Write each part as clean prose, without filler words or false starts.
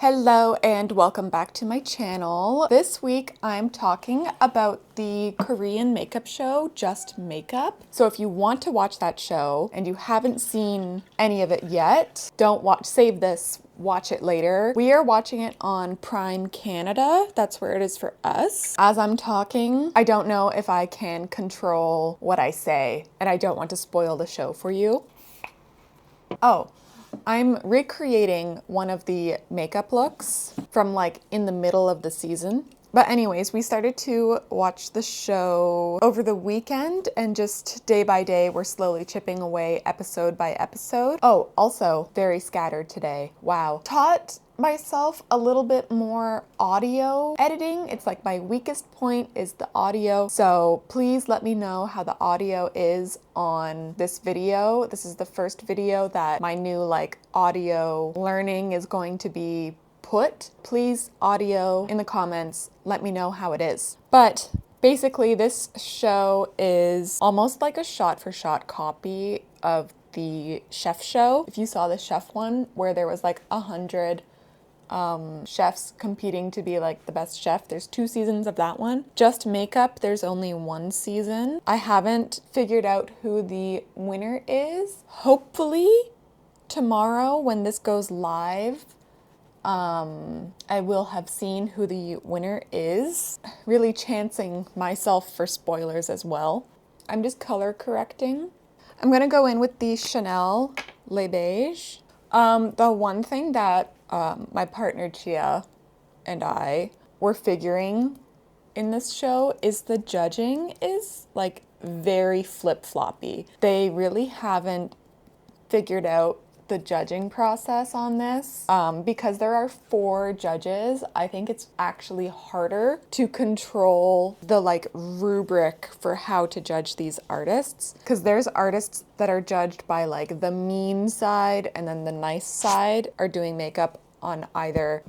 Hello and welcome back to my channel. This week I'm talking about the Korean makeup show, Just Makeup. So if you want to watch that show and you haven't seen any of it yet, don't watch, save this, watch it later. We are watching it on Prime Canada. That's where it is for us. As I'm talking, I don't know if I can control what I say, and I don't want to spoil the show for you. Oh, I'm recreating one of the makeup looks from like in the middle of the season. But anyways, we started to watch the show over the weekend and just day by day, we're slowly chipping away episode by episode. Oh, also very scattered today. Wow. Taught myself a little bit more audio editing. It's like my weakest point is the audio. So please let me know how the audio is on this video. This is the first video that my new audio learning is going to be put. Please, audio in the comments, let me know how it is. But basically this show is almost like a shot-for-shot copy of the chef show. If you saw the chef one where there was like 100 chefs competing to be like the best chef. There's 2 seasons of that one. Just Makeup, there's only 1 season. I haven't figured out who the winner is. Hopefully tomorrow when this goes live, I will have seen who the winner is. Really chancing myself for spoilers as well. I'm just color correcting. I'm gonna go in with the Chanel Le Beige. The one thing that my partner Chia and I were figuring in this show is the judging is like very flip-floppy. They really haven't figured out the judging process on this. Because there are 4 judges, I think it's actually harder to control the rubric for how to judge these artists. Because there's artists that are judged by like the mean side, and then the nice side are doing makeup on either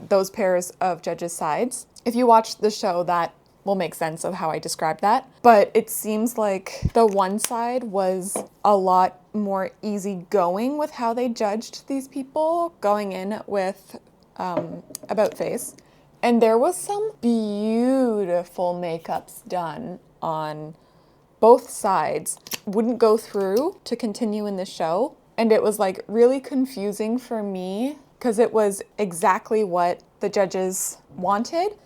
those pairs of judges' sides. If you watch the show, that will make sense of how I described that. But it seems like the one side was a lot more easygoing with how they judged these people, going in with About Face. And there was some beautiful makeups done on both sides. Wouldn't go through to continue in the show. And it was like really confusing for me because it was exactly what the judges wanted.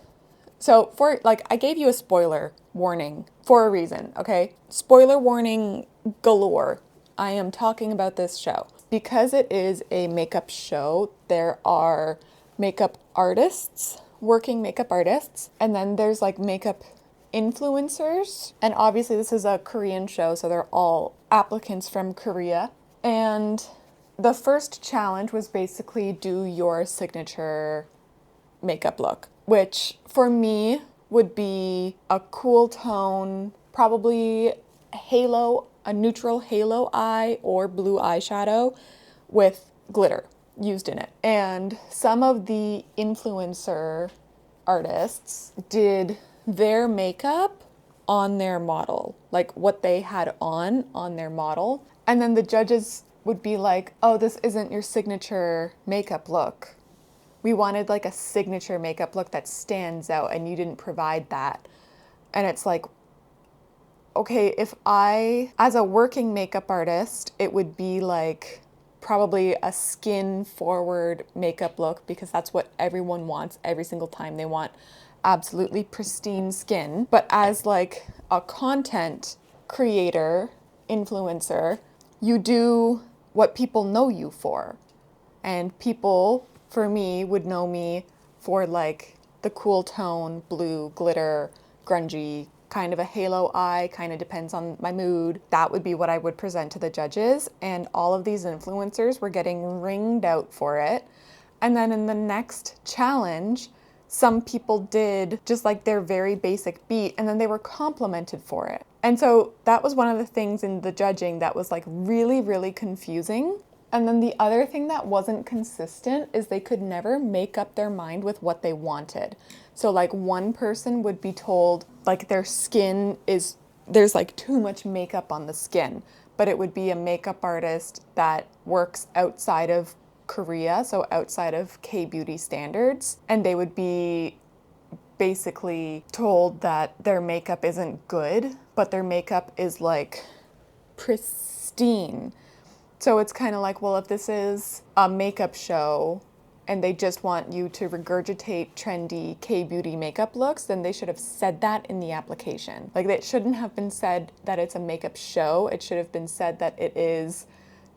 So I gave you a spoiler warning for a reason, okay? Spoiler warning galore. I am talking about this show. Because it is a makeup show, there are makeup artists, working makeup artists, and then there's like makeup influencers. And obviously this is a Korean show, so they're all applicants from Korea. And the first challenge was basically do your signature makeup look, which for me would be a cool tone, probably a neutral halo eye or blue eyeshadow with glitter used in it. And some of the influencer artists did their makeup on their model, like what they had on their model. And then the judges would be like, oh, this isn't your signature makeup look. We wanted like a signature makeup look that stands out, and you didn't provide that. And it's like, okay, if as a working makeup artist, it would be like probably a skin forward makeup look, because that's what everyone wants every single time. They want absolutely pristine skin. But as like a content creator, influencer, you do what people know you for. And people, for me, would know me for like the cool tone, blue, glitter, grungy, kind of a halo eye, kind of depends on my mood. That would be what I would present to the judges. And all of these influencers were getting ringed out for it. And then in the next challenge, some people did just like their very basic beat, and then they were complimented for it. And so that was one of the things in the judging that was like really, really confusing. And then the other thing that wasn't consistent is they could never make up their mind with what they wanted. So like one person would be told like their skin there's like too much makeup on the skin, but it would be a makeup artist that works outside of Korea, so outside of K-beauty standards, and they would be basically told that their makeup isn't good, but their makeup is like pristine. So it's kind of like, well, if this is a makeup show and they just want you to regurgitate trendy K-beauty makeup looks, then they should have said that in the application. Like, it shouldn't have been said that it's a makeup show. It should have been said that it is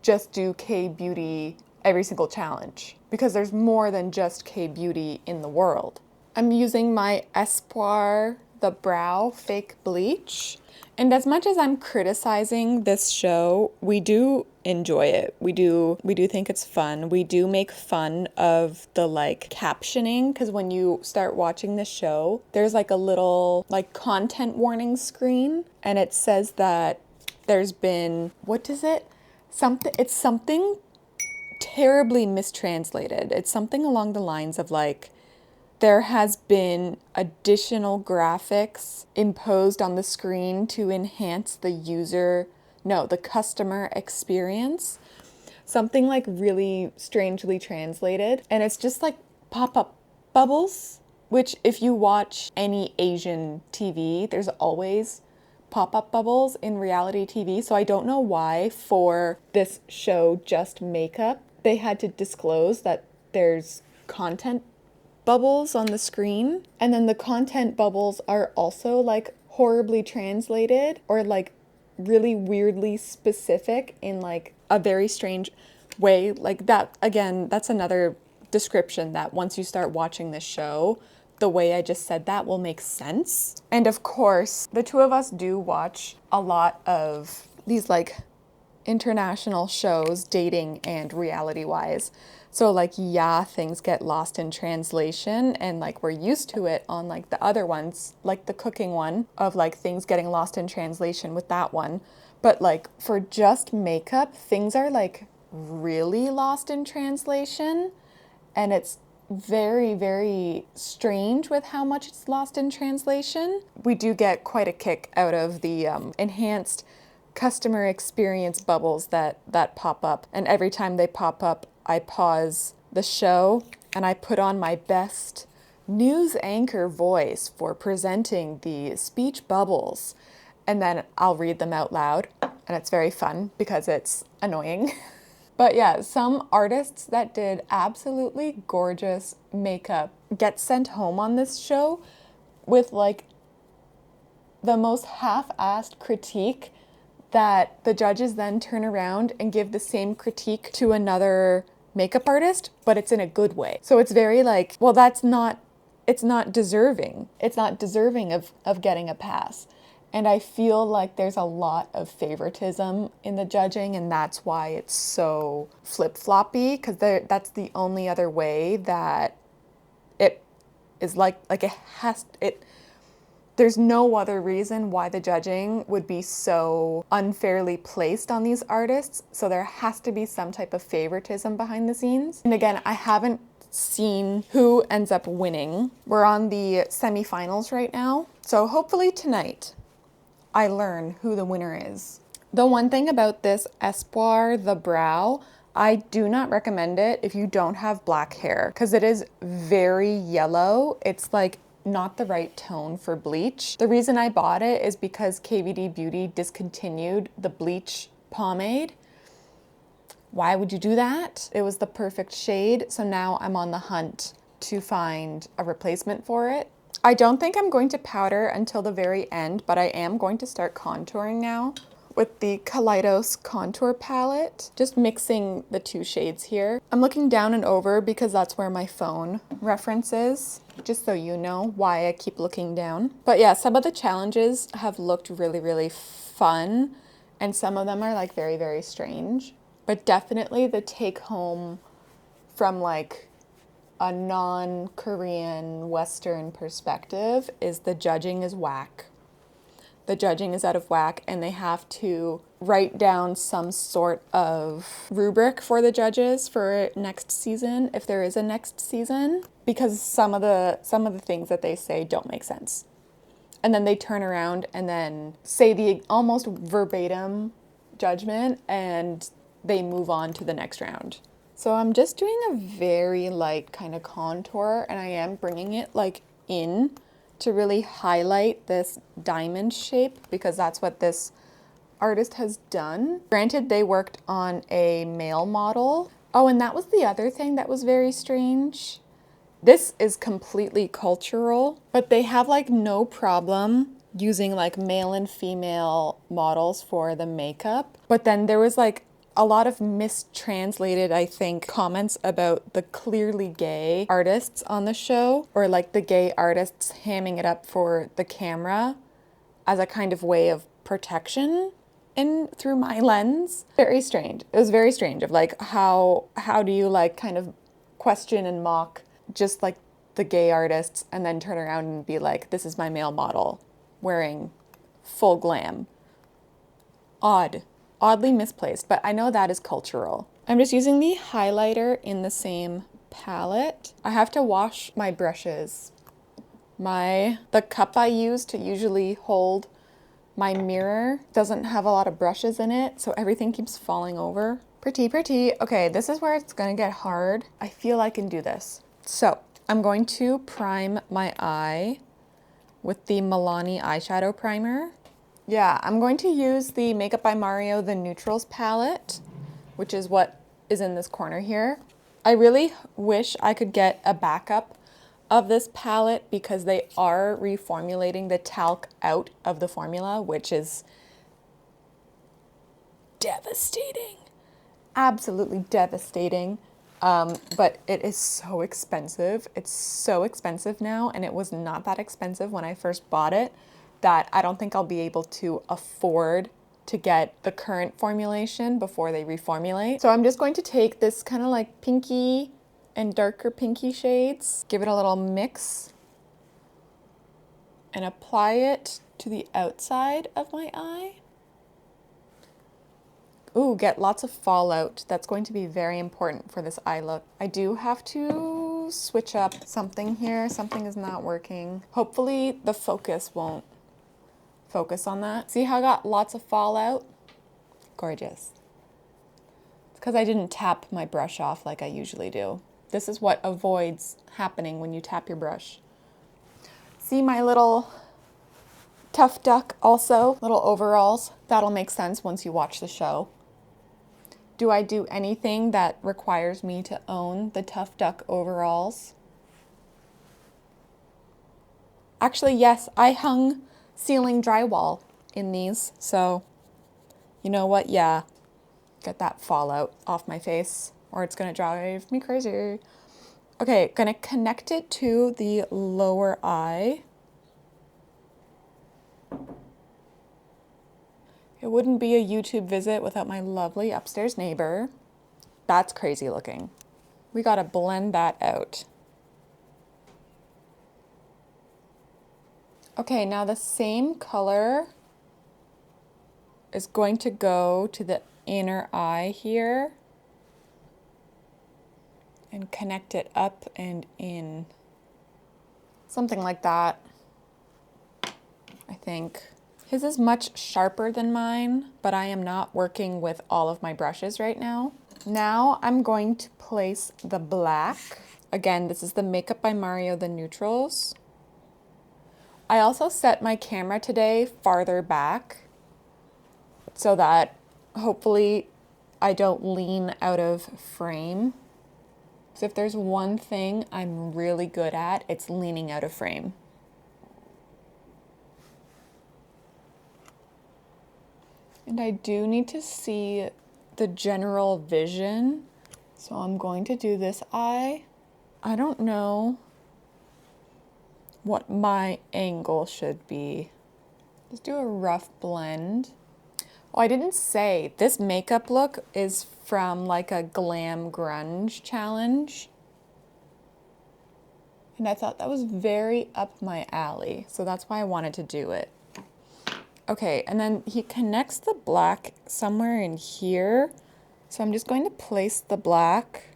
just do K-beauty every single challenge, because there's more than just K-beauty in the world. I'm using my Espoir The Brow Fake Bleach. And as much as I'm criticizing this show, we do enjoy it. We do think it's fun. We do make fun of the like captioning, because when you start watching the show, there's like a little like content warning screen, and it says that there's been, what is it? It's something terribly mistranslated. It's something along the lines of like, there has been additional graphics imposed on the screen to enhance the customer experience. Something like really strangely translated. And it's just like pop-up bubbles, which if you watch any Asian TV, there's always pop-up bubbles in reality TV. So I don't know why for this show, Just Makeup, they had to disclose that there's content bubbles on the screen, and then the content bubbles are also like horribly translated or like really weirdly specific in like a very strange way. Like that, again, that's another description that once you start watching this show, the way I just said that will make sense. And of course, the two of us do watch a lot of these like international shows, dating and reality wise. So like, yeah, things get lost in translation, and like we're used to it on like the other ones, like the cooking one, of like things getting lost in translation with that one. But like for Just Makeup, things are like really lost in translation, and it's very, very strange with how much it's lost in translation. We do get quite a kick out of the enhanced customer experience bubbles that pop up, and every time they pop up, I pause the show and I put on my best news anchor voice for presenting the speech bubbles, and then I'll read them out loud, and it's very fun because it's annoying. But yeah, some artists that did absolutely gorgeous makeup get sent home on this show with like the most half-assed critique that the judges then turn around and give the same critique to another makeup artist, but it's in a good way. So it's very like, well, it's not deserving. It's not deserving of getting a pass. And I feel like there's a lot of favoritism in the judging, and that's why it's so flip-floppy, because that's the only other way that it is there's no other reason why the judging would be so unfairly placed on these artists. So there has to be some type of favoritism behind the scenes. And again, I haven't seen who ends up winning. We're on the semifinals right now. So hopefully tonight I learn who the winner is. The one thing about this Espoir The Brow, I do not recommend it if you don't have black hair, because it is very yellow. It's like not the right tone for bleach. The reason I bought it is because KVD Beauty discontinued the bleach pomade. Why would you do that? It was the perfect shade, so now I'm on the hunt to find a replacement for it. I don't think I'm going to powder until the very end, but I am going to start contouring now with the Kaleidos contour palette, just mixing the two shades here. I'm looking down and over because that's where my phone reference is, just so you know why I keep looking down. But yeah, some of the challenges have looked really, really fun, and some of them are like very, very strange. But definitely the take home from like a non-Korean Western perspective is the judging is whack. The judging is out of whack, and they have to write down some sort of rubric for the judges for next season, if there is a next season, because some of the things that they say don't make sense. And then they turn around and then say the almost verbatim judgment, and they move on to the next round. So I'm just doing a very light kind of contour, and I am bringing it like in to really highlight this diamond shape because that's what this artist has done. Granted, they worked on a male model. Oh, and that was the other thing that was very strange. This is completely cultural, but they have like no problem using like male and female models for the makeup. But then there was like a lot of mistranslated, I think, comments about the clearly gay artists on the show, or like the gay artists hamming it up for the camera as a kind of way of protection in through my lens. Very strange. It was very strange of like how do you like kind of question and mock just like the gay artists and then turn around and be like, this is my male model wearing full glam. Oddly misplaced, but I know that is cultural. I'm just using the highlighter in the same palette. I have to wash my brushes. The cup I use to usually hold my mirror doesn't have a lot of brushes in it, so everything keeps falling over. Pretty. Okay, this is where it's gonna get hard. I feel I can do this. So I'm going to prime my eye with the Milani eyeshadow primer. Yeah, I'm going to use the Makeup by Mario, the Neutrals palette, which is what is in this corner here. I really wish I could get a backup of this palette because they are reformulating the talc out of the formula, which is devastating. Absolutely devastating. But it is so expensive. It's so expensive now, and it was not that expensive when I first bought it, that I don't think I'll be able to afford to get the current formulation before they reformulate. So I'm just going to take this kind of like pinky and darker pinky shades, give it a little mix, and apply it to the outside of my eye. Ooh, get lots of fallout. That's going to be very important for this eye look. I do have to switch up something here. Something is not working. Hopefully the focus won't focus on that. See how I got lots of fallout? Gorgeous. It's because I didn't tap my brush off like I usually do. This is what avoids happening when you tap your brush. See my little tough duck also? Little overalls. That'll make sense once you watch the show. Do I do anything that requires me to own the tough duck overalls? Actually, yes, I hung ceiling drywall in these, so you know what? Yeah, get that fallout off my face or it's gonna drive me crazy. Okay, gonna connect it to the lower eye. It wouldn't be a YouTube visit without my lovely upstairs neighbor. That's crazy looking. We gotta blend that out. Okay, now the same color is going to go to the inner eye here and connect it up and in. Something like that, I think. His is much sharper than mine, but I am not working with all of my brushes right now. Now I'm going to place the black. Again, this is the Makeup by Mario, the Neutrals. I also set my camera today farther back so that hopefully I don't lean out of frame. So if there's one thing I'm really good at, it's leaning out of frame. And I do need to see the general vision. So I'm going to do this eye. I don't know what my angle should be. Just do a rough blend. Oh, I didn't say, this makeup look is from like a glam grunge challenge. And I thought that was very up my alley. So that's why I wanted to do it. Okay, and then he connects the black somewhere in here. So I'm just going to place the black.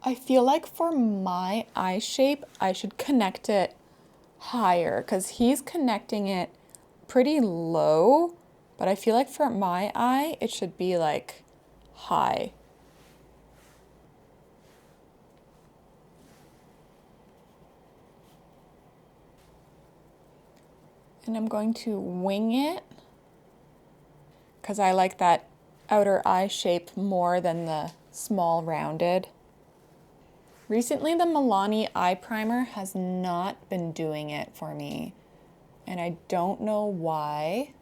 I feel like for my eye shape, I should connect it higher because he's connecting it pretty low, but I feel like for my eye, it should be like high. And I'm going to wing it because I like that outer eye shape more than the small rounded. Recently, the Milani eye primer has not been doing it for me, and I don't know why.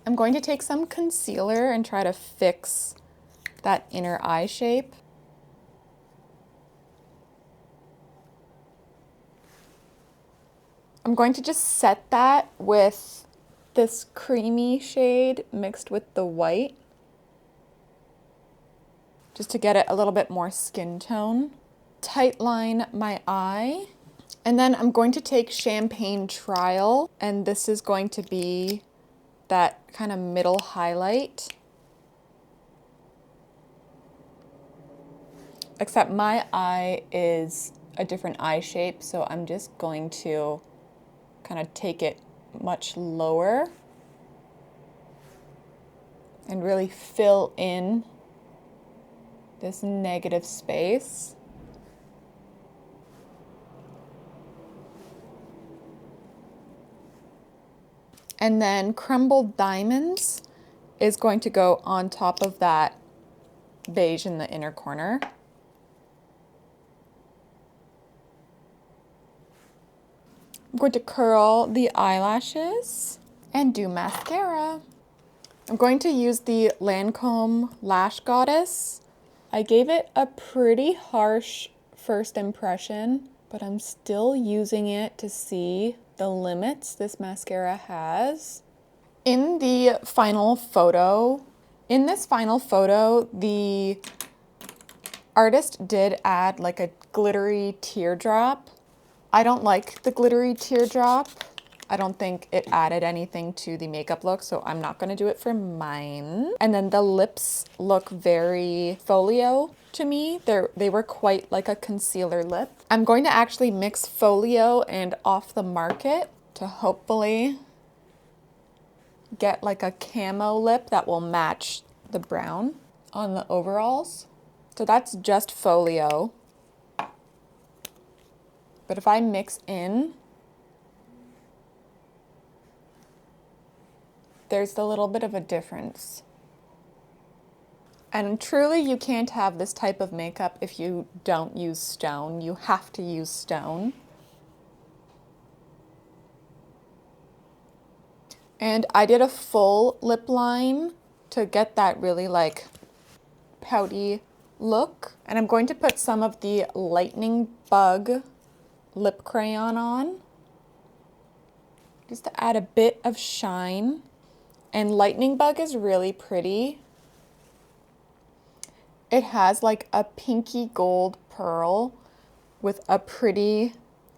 I'm going to take some concealer and try to fix that inner eye shape. I'm going to just set that with this creamy shade mixed with the white, just to get it a little bit more skin tone. Tight line my eye. And then I'm going to take Champagne Trial, and this is going to be that kind of middle highlight. Except my eye is a different eye shape, so I'm just going to kind of take it much lower and really fill in this negative space. And then Crumbled Diamonds is going to go on top of that beige in the inner corner. I'm going to curl the eyelashes and do mascara. I'm going to use the Lancome Lash Goddess. I gave it a pretty harsh first impression, but I'm still using it to see the limits this mascara has. In this final photo, the artist did add like a glittery teardrop. I don't like the glittery teardrop. I don't think it added anything to the makeup look, so I'm not gonna do it for mine. And then the lips look very folio to me. They were quite like a concealer lip. I'm going to actually mix folio and Off the Market to hopefully get like a camo lip that will match the brown on the overalls. So that's just folio. But if I mix in, there's a little bit of a difference. And truly, you can't have this type of makeup if you don't use stone. You have to use stone. And I did a full lip line to get that really like pouty look. And I'm going to put some of the Lightning Bug lip crayon on, just to add a bit of shine. And Lightning Bug is really pretty. It has like a pinky gold pearl with a pretty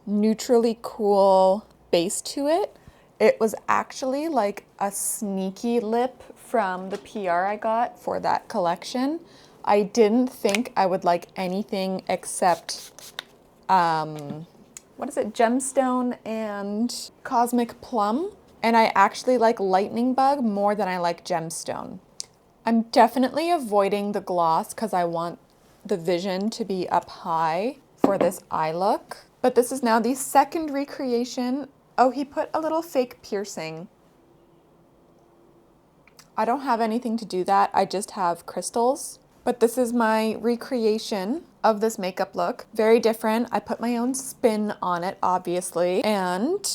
neutrally cool base to it. It was actually like a sneaky lip from the PR I got for that collection. I didn't think I would like anything except what is it, Gemstone and Cosmic Plum. And I actually like Lightning Bug more than I like Gemstone. I'm definitely avoiding the gloss because I want the vision to be up high for this eye look. But this is now the second recreation. Oh, he put a little fake piercing. I don't have anything to do that. I just have crystals. But this is my recreation of this makeup look. Very different. I put my own spin on it, obviously. And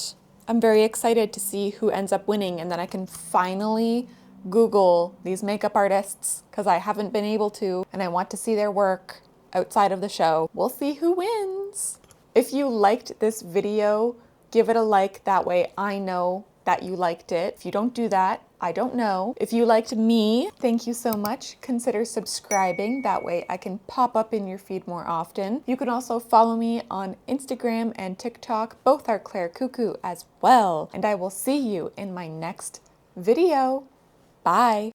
I'm very excited to see who ends up winning. And then I can finally Google these makeup artists because I haven't been able to. And I want to see their work outside of the show. We'll see who wins. If you liked this video, give it a like. That way I know that you liked it. If you don't do that, I don't know. If you liked me, thank you so much. Consider subscribing. That way I can pop up in your feed more often. You can also follow me on Instagram and TikTok. Both are Claire Cuckoo as well. And I will see you in my next video. Bye.